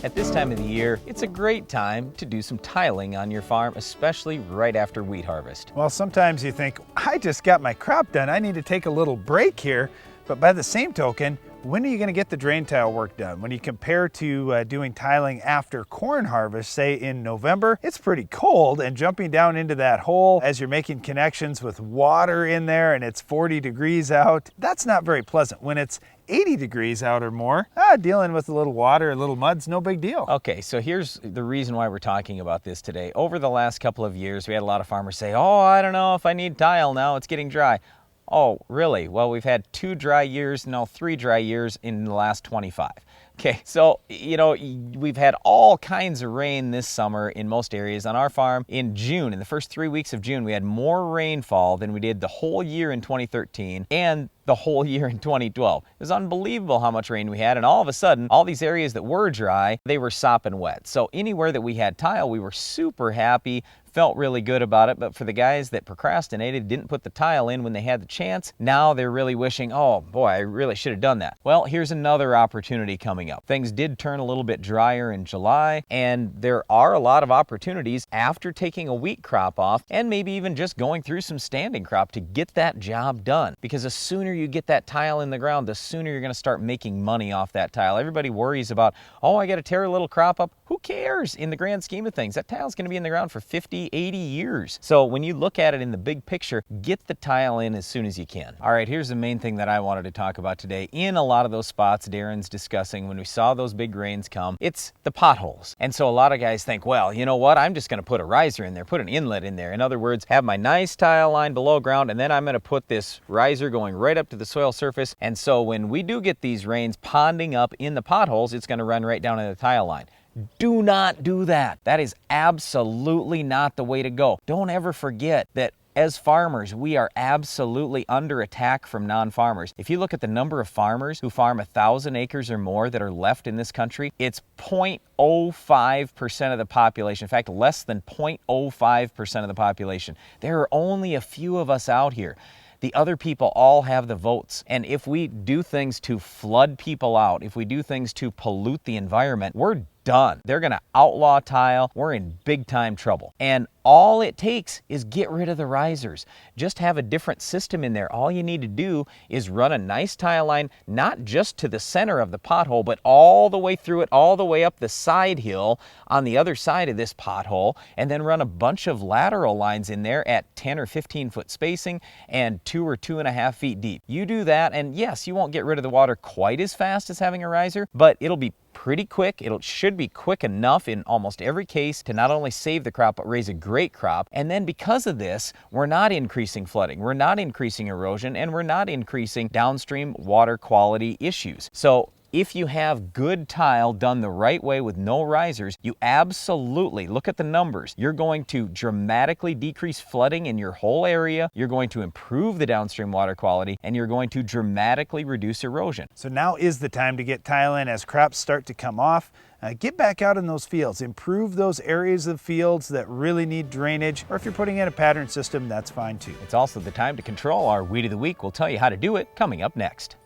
At this time of the year, it's a great time to do some tiling on your farm, especially right after wheat harvest. Well, sometimes you think, I just got my crop done, I need to take a little break here. But by the same token, when are you going to get the drain tile work done? When you compare to doing tiling after corn harvest, say in November, it's pretty cold, and jumping down into that hole as you're making connections with water in there and it's 40 degrees out, that's not very pleasant. When it's 80 degrees out or more, dealing with a little water, a little mud's no big deal. Okay, so here's the reason why we're talking about this today. Over the last couple of years, we had a lot of farmers say, oh, I don't know if I need tile now, it's getting dry. Oh, really? Well, we've had 2 dry years, no, 3 dry years in the last 25. Okay, so, we've had all kinds of rain this summer in most areas. On our farm, in June, in the first 3 weeks of June, we had more rainfall than we did the whole year in 2013 and the whole year in 2012. It was unbelievable how much rain we had, and all of a sudden, all these areas that were dry, they were sopping wet. So anywhere that we had tile, we were super happy, felt really good about it. But for the guys that procrastinated, didn't put the tile in when they had the chance, now they're really wishing, oh boy, I really should have done that. Well, here's another opportunity coming up. Things did turn a little bit drier in July, and there are a lot of opportunities after taking a wheat crop off and maybe even just going through some standing crop to get that job done. Because the sooner you get that tile in the ground, the sooner you're going to start making money off that tile. Everybody worries about, oh, I got to tear a little crop up. Who cares in the grand scheme of things? That tile's going to be in the ground for 50, 80 years. So when you look at it in the big picture, get the tile in as soon as you can. All right, here's the main thing that I wanted to talk about today. In a lot of those spots Darren's discussing when we saw those big rains come, it's the potholes. And so a lot of guys think, well, you know what? I'm just going to put a riser in there, put an inlet in there. In other words, have my nice tile line below ground, and then I'm going to put this riser going right up to the soil surface. And so when we do get these rains ponding up in the potholes, it's going to run right down in the tile line. Do not do that. That is absolutely not the way to go. Don't ever forget that as farmers, we are absolutely under attack from non-farmers. If you look at the number of farmers who farm 1,000 acres or more that are left in this country, it's 0.05% of the population. In fact, less than 0.05% of the population. There are only a few of us out here. The other people all have the votes. And if we do things to flood people out, if we do things to pollute the environment, we're done. They're going to outlaw tile. We're in big time trouble. And all it takes is get rid of the risers. Just have a different system in there. All you need to do is run a nice tile line, not just to the center of the pothole, but all the way through it, all the way up the side hill on the other side of this pothole, and then run a bunch of lateral lines in there at 10 or 15 foot spacing and 2 or 2.5 feet deep. You do that, and yes, you won't get rid of the water quite as fast as having a riser, but it'll be pretty quick. It should be quick enough in almost every case to not only save the crop, but raise a great crop. And then because of this, we're not increasing flooding, we're not increasing erosion, and we're not increasing downstream water quality issues. So if you have good tile done the right way with no risers, you absolutely, look at the numbers, you're going to dramatically decrease flooding in your whole area, you're going to improve the downstream water quality, and you're going to dramatically reduce erosion. So now is the time to get tile in as crops start to come off. Get back out in those fields, improve those areas of fields that really need drainage, or if you're putting in a pattern system, that's fine too. It's also the time to control our Weed of the Week. We'll tell you how to do it coming up next.